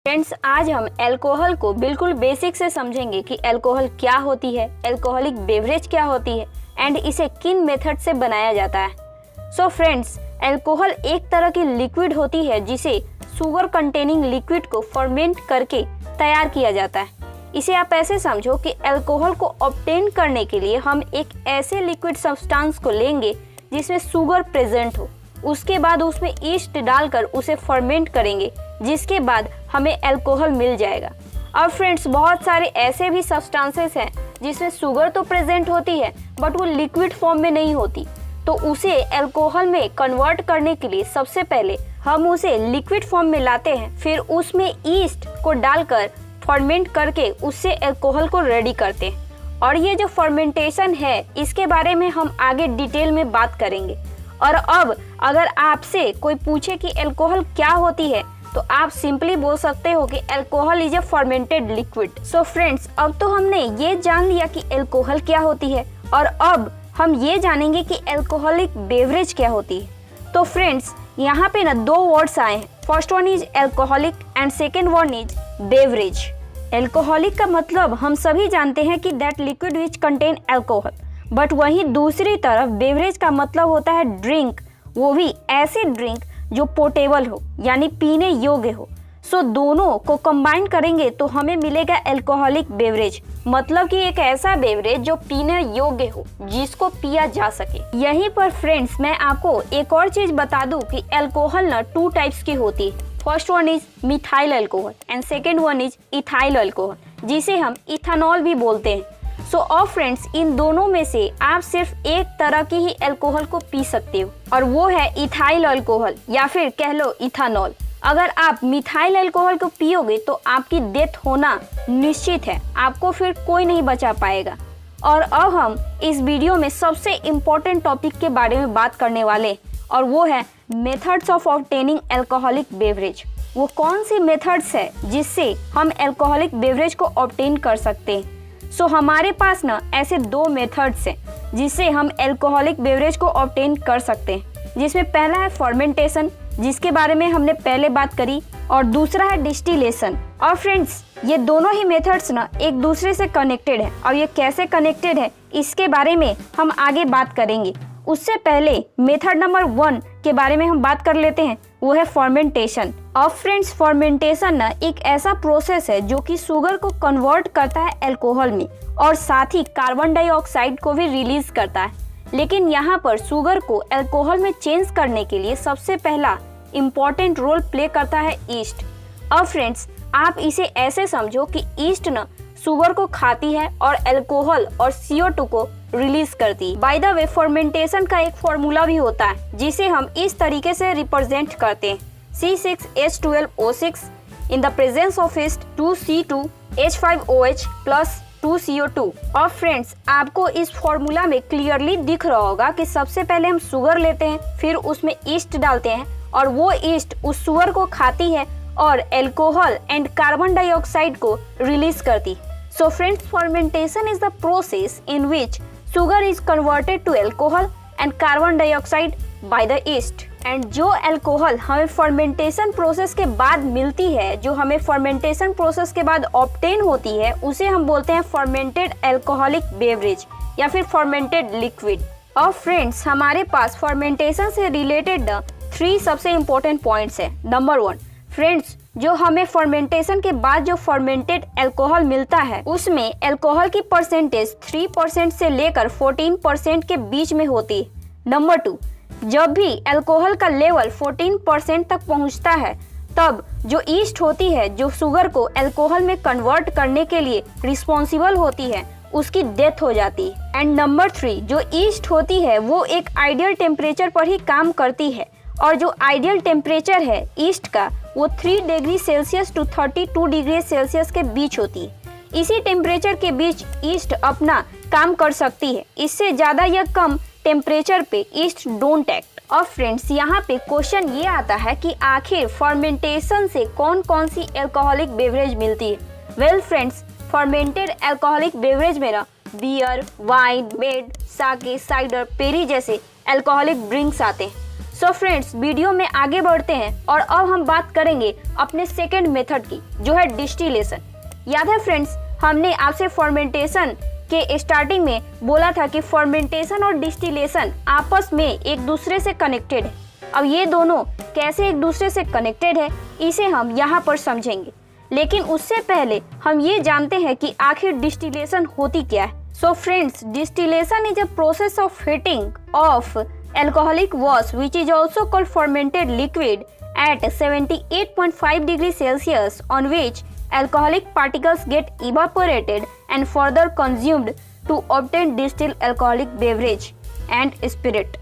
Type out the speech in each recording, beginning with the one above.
Friends, आज हम alcohol को बिल्कुल बेसिक से समझेंगे कि अल्कोहल क्या होती है, अल्कोहलिक बेवरेज क्या होती है एंड इसे किन मेथड से बनाया जाता है। सो फ्रेंड्स, अल्कोहल एक तरह की लिक्विड होती है जिसे शुगर कंटेनिंग लिक्विड को फर्मेंट करके तैयार किया जाता है। इसे आप ऐसे समझो कि अल्कोहल को ऑब्टेन करने के लिए हम एक ऐसे लिक्विड सब्सटेंस को लेंगे जिसमें शुगर प्रेजेंट हो, उसके बाद उसमें ईस्ट डालकर उसे फर्मेंट करेंगे, जिसके बाद हमें अल्कोहल मिल जाएगा। अब फ्रेंड्स, बहुत सारे ऐसे भी सब्सटेंसेस हैं जिसमें शुगर तो प्रेजेंट होती है बट वो लिक्विड फॉर्म में नहीं होती, तो उसे अल्कोहल में कन्वर्ट करने के लिए सबसे पहले हम उसे लिक्विड फॉर्म में लाते हैं, फिर उसमें ईस्ट को डालकर फर्मेंट करके उससे अल्कोहल को रेडी करते हैं। और ये जो फर्मेंटेशन है इसके बारे में हम आगे डिटेल में बात करेंगे। और अब अगर आपसे कोई पूछे कि अल्कोहल क्या होती है तो आप सिंपली बोल सकते हो कि alcohol is a fermented liquid. So friends, अब तो हमने ये जान लिया कि अल्कोहल क्या होती है और अब हम ये जानेंगे कि अल्कोहलिक बेवरेज क्या होती है। तो फ्रेंड्स, यहाँ पे ना दो वर्ड्स आए हैं। First one is alcoholic and second one is beverage. Alcoholic का मतलब हम सभी जानते हैं कि that liquid which contain alcohol, but वहीं दूसरी तरफ बेवरेज का मतलब होता है ड्रिंक, वो भी ऐसी ड्रिंक जो पोर्टेबल हो यानी पीने योग्य हो। सो दोनों को कंबाइन करेंगे तो हमें मिलेगा अल्कोहलिक बेवरेज, मतलब कि एक ऐसा बेवरेज जो पीने योग्य हो, जिसको पिया जा सके। यहीं पर फ्रेंड्स, मैं आपको एक और चीज बता दूं कि अल्कोहल ना टू टाइप्स की होती है। First one is methyl alcohol and second one is ethyl alcohol, जिसे हम इथानॉल भी बोलते हैं। सो और फ्रेंड्स, इन दोनों में से आप सिर्फ एक तरह की ही अल्कोहल को पी सकते हो और वो है इथाइल अल्कोहल या फिर कह लो इथानॉल। अगर आप मिथाइल अल्कोहल को पियोगे तो आपकी डेथ होना निश्चित है, आपको फिर कोई नहीं बचा पाएगा। और अब हम इस वीडियो में सबसे इम्पोर्टेंट टॉपिक के बारे में बात करने वाले और वो है methods of obtaining alcoholic beverage. वो कौन सी मेथड्स है जिससे हम अल्कोहलिक बेवरेज को ऑब्टेन कर सकते हैं। सो हमारे पास ना ऐसे दो मेथड्स हैं जिससे हम अल्कोहलिक बेवरेज को ऑब्टेन कर सकते हैं, जिसमें पहला है फर्मेंटेशन, जिसके बारे में हमने पहले बात करी, और दूसरा है डिस्टिलेशन। और फ्रेंड्स, ये दोनों ही मेथड्स ना एक दूसरे से कनेक्टेड है और ये कैसे कनेक्टेड है इसके बारे में हम आगे बात करेंगे। उससे पहले मेथड नंबर 1 के बारे में हम बात कर लेते हैं, वो है फर्मेंटेशन। अब फ्रेंड्स, फर्मेंटेशन ना एक ऐसा प्रोसेस है जो कि शुगर को कन्वर्ट करता है अल्कोहल में और साथ ही कार्बन डाइऑक्साइड को भी रिलीज करता है। लेकिन यहाँ पर शुगर को अल्कोहल में चेंज करने के लिए सबसे पहला इम्पोर्टेंट रोल प्ले करता है ईस्ट। अब फ्रेंड्स, आप इसे ऐसे समझो कि ईस्ट ना शुगर को खाती है और अल्कोहल और CO2 को रिलीज करती है। बाय द वे, फर्मेंटेशन का एक फॉर्मूला भी होता है जिसे हम इस तरीके से रिप्रेजेंट करते हैं, C6H12O6 in the presence of east 2C2H5OH plus 2CO2। और फ्रेंड्स, आपको इस फॉर्मूला में क्लियरली दिख रहा होगा कि सबसे पहले हम शुगर लेते हैं, फिर उसमें ईस्ट डालते हैं और वो ईस्ट उस शुगर को खाती है और अल्कोहल एंड कार्बन डाइऑक्साइड को रिलीज करती है। So friends, fermentation is the process in which sugar is converted to alcohol and carbon dioxide by the yeast. And जो अल्कोहल हमें फर्मेंटेशन प्रोसेस के बाद मिलती है, जो हमें फर्मेंटेशन प्रोसेस के बाद ऑब्टेन होती है, उसे हम बोलते हैं फर्मेंटेड अल्कोहलिक बेवरेज या फिर फर्मेंटेड लिक्विड। और फ्रेंड्स, हमारे पास फर्मेंटेशन से रिलेटेड 3 सबसे इम्पोर्टेंट पॉइंट्स है। नंबर 1, फ्रेंड्स, जो हमें फर्मेंटेशन के बाद जो फर्मेंटेड अल्कोहल मिलता है उसमें अल्कोहल की परसेंटेज 3% से लेकर 14% के बीच में होती है। नंबर 2, जब भी अल्कोहल का लेवल 14% तक पहुंचता है तब जो ईस्ट होती है जो शुगर को अल्कोहल में कन्वर्ट करने के लिए रिस्पॉन्सिबल होती है, उसकी डेथ हो जाती है। एंड नंबर 3, जो ईस्ट होती है वो एक आइडियल टेम्परेचर पर ही काम करती है और जो आइडियल टेम्परेचर है ईस्ट का वो 3 degree Celsius to 32 degree Celsius के बीच होती है। इसी टेम्परेचर के बीच ईस्ट अपना काम कर सकती है, इससे ज़्यादा या कम टेम्परेचर पे ईस्ट डोंट एक्ट। और फ्रेंड्स, यहाँ पे क्वेश्चन ये आता है कि आखिर फर्मेंटेशन से कौन कौन सी अल्कोहलिक बेवरेज मिलती है। Well friends, fermented alcoholic beverage में ना beer, wine, mead, sake, cider, perry जैसे अल्कोहलिक ड्रिंक्स आते हैं। सो फ्रेंड्स, वीडियो में आगे बढ़ते हैं और अब हम बात करेंगे अपने सेकेंड मेथड की, जो है डिस्टिलेशन। याद है फ्रेंड्स, हमने आपसे फर्मेंटेशन के स्टार्टिंग में बोला था कि फर्मेंटेशन और डिस्टिलेशन आपस में एक दूसरे से कनेक्टेड है। अब ये दोनों कैसे एक दूसरे से कनेक्टेड है, इसे हम यहाँ पर समझेंगे। लेकिन उससे पहले हम ये जानते हैं कि आखिर डिस्टिलेशन होती क्या है। So friends, distillation is a process of heating of alcoholic wash which is also called fermented liquid at 78.5 degrees Celsius, on which alcoholic particles get evaporated and further consumed to obtain distilled alcoholic beverage and spirit।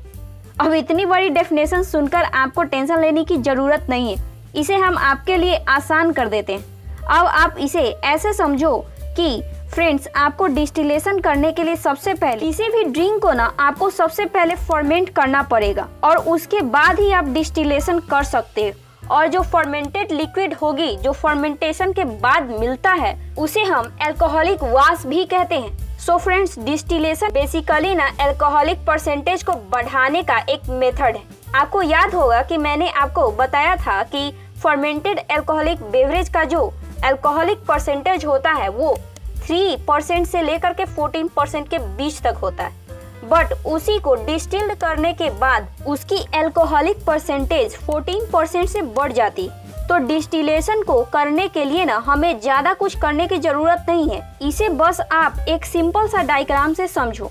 अब इतनी बड़ी definition सुनकर आपको tension लेने की जरूरत नहीं है, इसे हम आपके लिए आसान कर देते हैं। अब आप इसे ऐसे समझो कि फ्रेंड्स, आपको डिस्टिलेशन करने के लिए सबसे पहले किसी भी ड्रिंक को ना आपको सबसे पहले फर्मेंट करना पड़ेगा और उसके बाद ही आप डिस्टिलेशन कर सकते हैं। और जो फर्मेंटेड लिक्विड होगी, जो फर्मेंटेशन के बाद मिलता है, उसे हम अल्कोहलिक वाश भी कहते हैं। सो फ्रेंड्स, डिस्टिलेशन बेसिकली ना अल्कोहलिक परसेंटेज को बढ़ाने का एक मेथड है। आपको याद होगा कि मैंने आपको बताया था कि फर्मेंटेड अल्कोहलिक बेवरेज का जो अल्कोहलिक परसेंटेज होता है वो 3% से लेकर के 14% के बीच तक होता है। बट उसी को डिस्टिल्ड करने के बाद उसकी अल्कोहलिक परसेंटेज 14% से बढ़ जाती है। तो डिस्टिलेशन को करने के लिए ना हमें ज्यादा कुछ करने की जरूरत नहीं है। इसे बस आप एक सिंपल सा डायग्राम से समझो।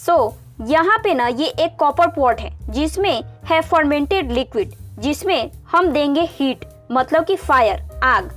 सो यहाँ पे ना ये एक कॉपर पॉट है जिसमें है फर्मेंटेड लिक्विड, जिसमें हम देंगे हीट, मतलब कि फायर, आग।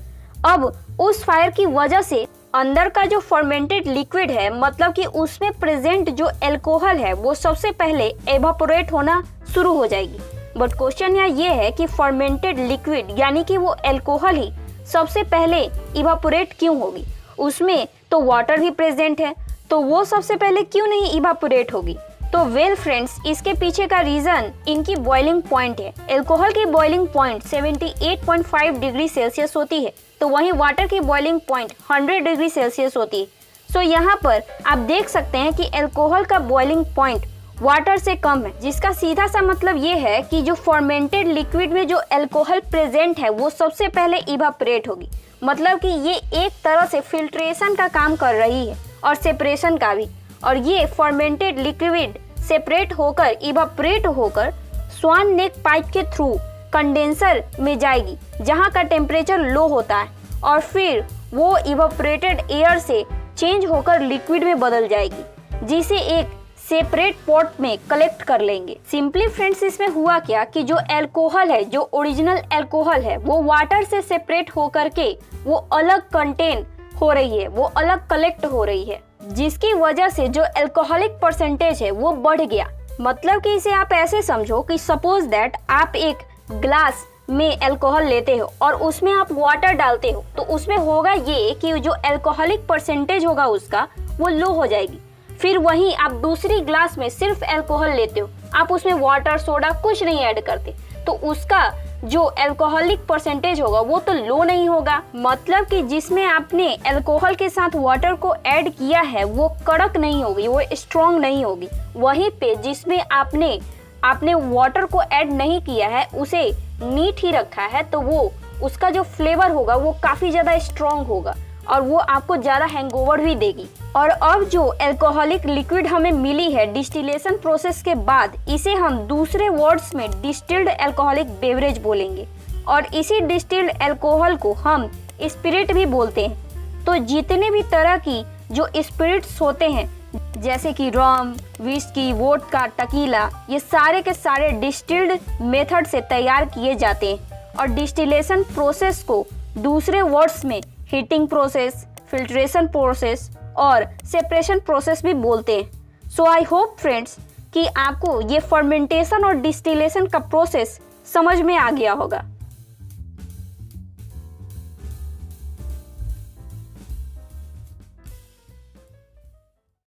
अब उस फायर की वजह से अंदर का जो फर्मेंटेड लिक्विड है, मतलब कि उसमें प्रेजेंट जो अल्कोहल है, वो सबसे पहले एवापोरेट होना शुरू हो जाएगी। बट क्वेश्चन यहाँ ये है कि फर्मेंटेड लिक्विड यानी कि वो अल्कोहल ही सबसे पहले इवापोरेट क्यों होगी? उसमें तो वाटर भी प्रेजेंट है, तो वो सबसे पहले क्यों नहीं इवापोरेट होगी? तो वेल फ्रेंड्स, इसके पीछे का रीजन इनकी बॉइलिंग पॉइंट है। अल्कोहल की बॉइलिंग पॉइंट 78.5 डिग्री सेल्सियस होती है, तो वहीं वाटर की बॉइलिंग पॉइंट 100 डिग्री सेल्सियस होती है। सो यहाँ पर आप देख सकते हैं कि अल्कोहल का बॉइलिंग पॉइंट वाटर से कम है, जिसका सीधा सा मतलब ये है कि जो फर्मेंटेड लिक्विड में जो अल्कोहल प्रेजेंट है वो सबसे पहले इवापोरेट होगी। मतलब कि ये एक तरह से फिल्ट्रेशन का काम कर रही है और सेपरेशन का भी। और ये फर्मेंटेड लिक्विड सेपरेट होकर इवापोरेट होकर स्वान नेक पाइप के थ्रू कंडेंसर में जाएगी, जहां का टेम्परेचर लो होता है, और फिर वो इवापोरेटेड एयर से चेंज होकर लिक्विड में बदल जाएगी, जिसे एक सेपरेट पॉट में कलेक्ट कर लेंगे। सिंपली फ्रेंड्स, इसमें हुआ क्या कि जो अल्कोहल है, जो ओरिजिनल अल्कोहल है, वो वाटर से सेपरेट होकर के वो अलग कंटेन हो रही है, वो अलग कलेक्ट हो रही है, जिसकी वजह से जो अल्कोहलिक परसेंटेज है वो बढ़ गया। मतलब कि इसे आप ऐसे समझो कि सपोज दैट आप एक ग्लास में अल्कोहल लेते हो और उसमें आप वाटर डालते हो, तो उसमें होगा ये कि जो अल्कोहलिक परसेंटेज होगा उसका वो लो हो जाएगी। फिर वहीं आप दूसरी ग्लास में सिर्फ अल्कोहल लेते हो, आप उसमें वाटर, सोडा कुछ नहीं ऐड करते, तो उसका जो अल्कोहलिक परसेंटेज होगा वो तो लो नहीं होगा। मतलब कि जिसमें आपने अल्कोहल के साथ वाटर को ऐड किया है वो कड़क नहीं होगी, वो स्ट्रॉन्ग नहीं होगी। वहीं पे जिसमें आपने वाटर को ऐड नहीं किया है, उसे नीट ही रखा है, तो वो उसका जो फ्लेवर होगा वो काफी ज्यादा स्ट्रॉन्ग होगा और वो आपको ज्यादा हैंगओवर भी देगी। और अब जो अल्कोहलिक लिक्विड हमें मिली है डिस्टिलेशन प्रोसेस के बाद, इसे हम दूसरे वर्ड्स में डिस्टिल्ड अल्कोहलिक बेवरेज बोलेंगे, और इसी डिस्टिल्ड अल्कोहल को हम स्पिरिट भी बोलते हैं। तो जितने भी तरह की जो स्पिरिट्स होते हैं, जैसे कि रम, विस्की, वोडका, टकीला, ये सारे के सारे डिस्टिल्ड मेथड से तैयार किए जाते हैं। और डिस्टिलेशन प्रोसेस को दूसरे वर्ड्स में हीटिंग प्रोसेस, फिल्ट्रेशन प्रोसेस और सेपरेशन प्रोसेस भी बोलते हैं। सो आई होप फ्रेंड्स कि आपको ये फर्मेंटेशन और डिस्टिलेशन का प्रोसेस समझ में आ गया होगा।